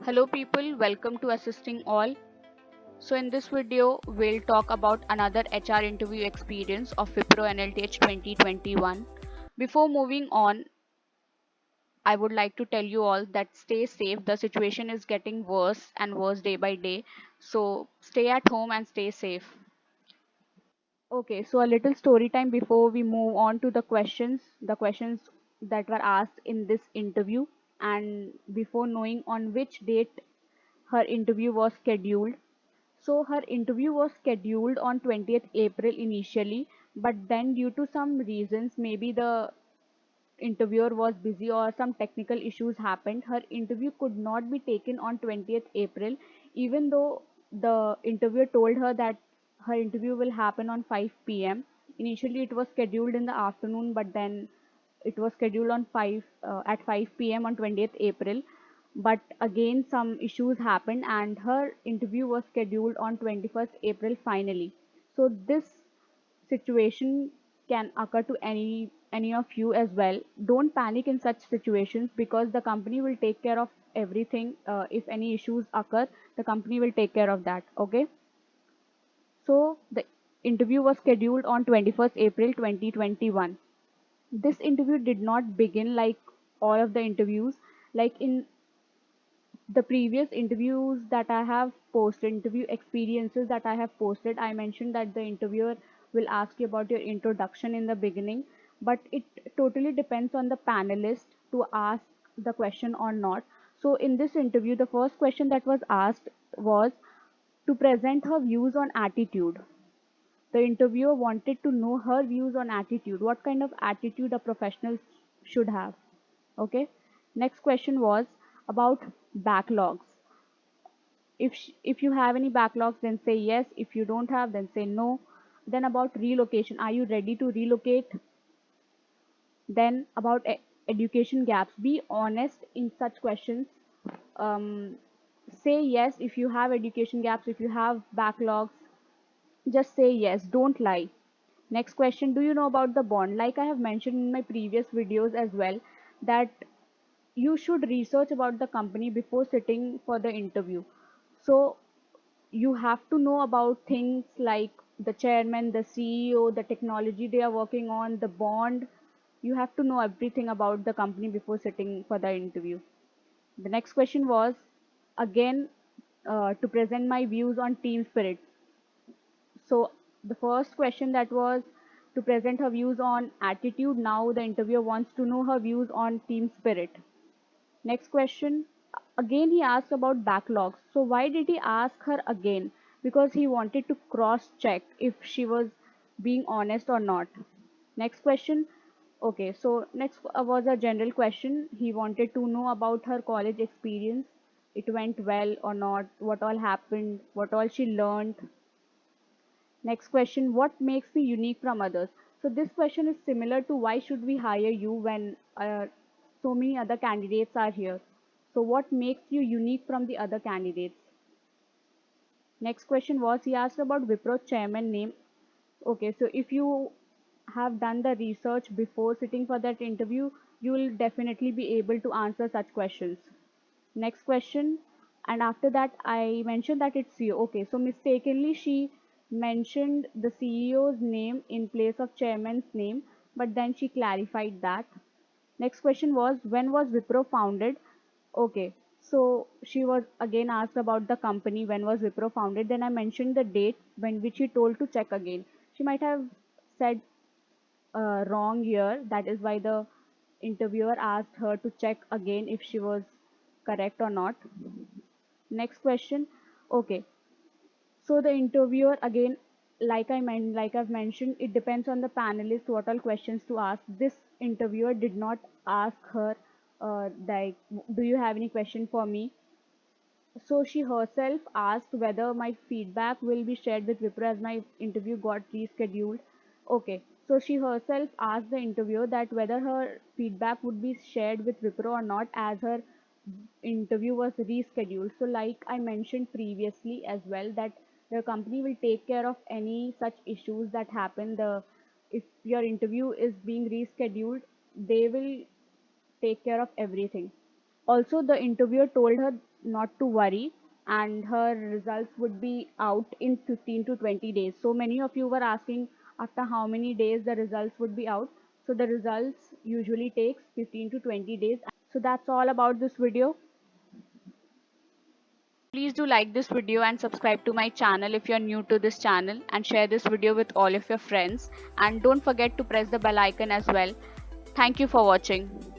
Hello people, welcome to Assisting All. So in this video, we'll talk about another HR interview experience of Wipro NLTH 2021. Before moving on, I would like to tell you all that stay safe. The situation is getting worse and worse day by day. So stay at home and stay safe. Okay, so a little story time before we move on to the questions that were asked in this interview, and before knowing on which date her interview was scheduled. So her interview was scheduled on 20th April initially, but then due to some reasons, maybe the interviewer was busy or some technical issues happened, her interview could not be taken on 20th April, even though the interviewer told her that her interview will happen on 5 p.m. Initially, it was scheduled in the afternoon, but then it was scheduled on 5 at 5 p.m. on 20th April. But again, some issues happened, and her interview was scheduled on 21st April finally. So this situation can occur to any of you as well. Don't panic in such situations because the company will take care of everything. If any issues occur, the company will take care of that. Okay, so the interview was scheduled on 21st April 2021. This interview did not begin like all of the interviews. Like in the previous interviews that I have posted, interview experiences that I have posted, I mentioned that the interviewer will ask you about your introduction in the beginning, but it totally depends on the panelist to ask the question or not. So in this interview, the first question that was asked was to present her views on attitude. The interviewer wanted to know her views on attitude, what kind of attitude a professional should have. Okay. Next question was about backlogs. If you have any backlogs, then say yes. If you don't have, then say no. Then about relocation, are you ready to relocate? Then about education gaps, be honest in such questions. um, Say yes if you have education gaps, if you have backlogs, just say yes, don't lie. Next question, do you know about the bond? Like I have mentioned in my previous videos as well, that you should research about the company before sitting for the interview. So you have to know about things like the chairman, the CEO, the technology they are working on, the bond. You have to know everything about the company before sitting for the interview. The next question was again to present my views on team spirit. So the first question that was to present her views on attitude. Now the interviewer wants to know her views on team spirit. Next question. Again, he asked about backlogs. So, why did he ask her again? Because he wanted to cross check if she was being honest or not. Next question. Okay, so next was a general question. He wanted to know about her college experience. It went well or not? What all happened? What all she learned? Next question, what makes me unique from others? So this question is similar to why should we hire you when so many other candidates are here? So what makes you unique from the other candidates? Next question was he asked about Wipro chairman name. Okay, so if you have done the research before sitting for that interview, you will definitely be able to answer such questions. Next question, and after that I mentioned that it's CEO. Okay, so mistakenly she mentioned the CEO's name in place of chairman's name, but then she clarified that. Next question was when was Wipro founded? Okay, so she was again asked about the company, when was Wipro founded. Then I mentioned the date when which she told to check again. She might have said wrong year. That is why the interviewer asked her to check again if she was correct or not. Next question. Okay, so the interviewer again, like I've mentioned, it depends on the panelist what all questions to ask. This interviewer did not ask her like, do you have any question for me? So she herself asked whether my feedback will be shared with Wipro as my interview got rescheduled. Okay, so she herself asked the interviewer that whether her feedback would be shared with Wipro or not as her interview was rescheduled. So like I mentioned previously as well, that the company will take care of any such issues that happen. The If your interview is being rescheduled, they will take care of everything. Also, the interviewer told her not to worry and her results would be out in 15 to 20 days. So many of you were asking after how many days the results would be out. So the results usually takes 15 to 20 days. So that's all about this video. Please do like this video and subscribe to my channel if you're new to this channel, and share this video with all of your friends, and don't forget to press the bell icon as well. Thank you for watching.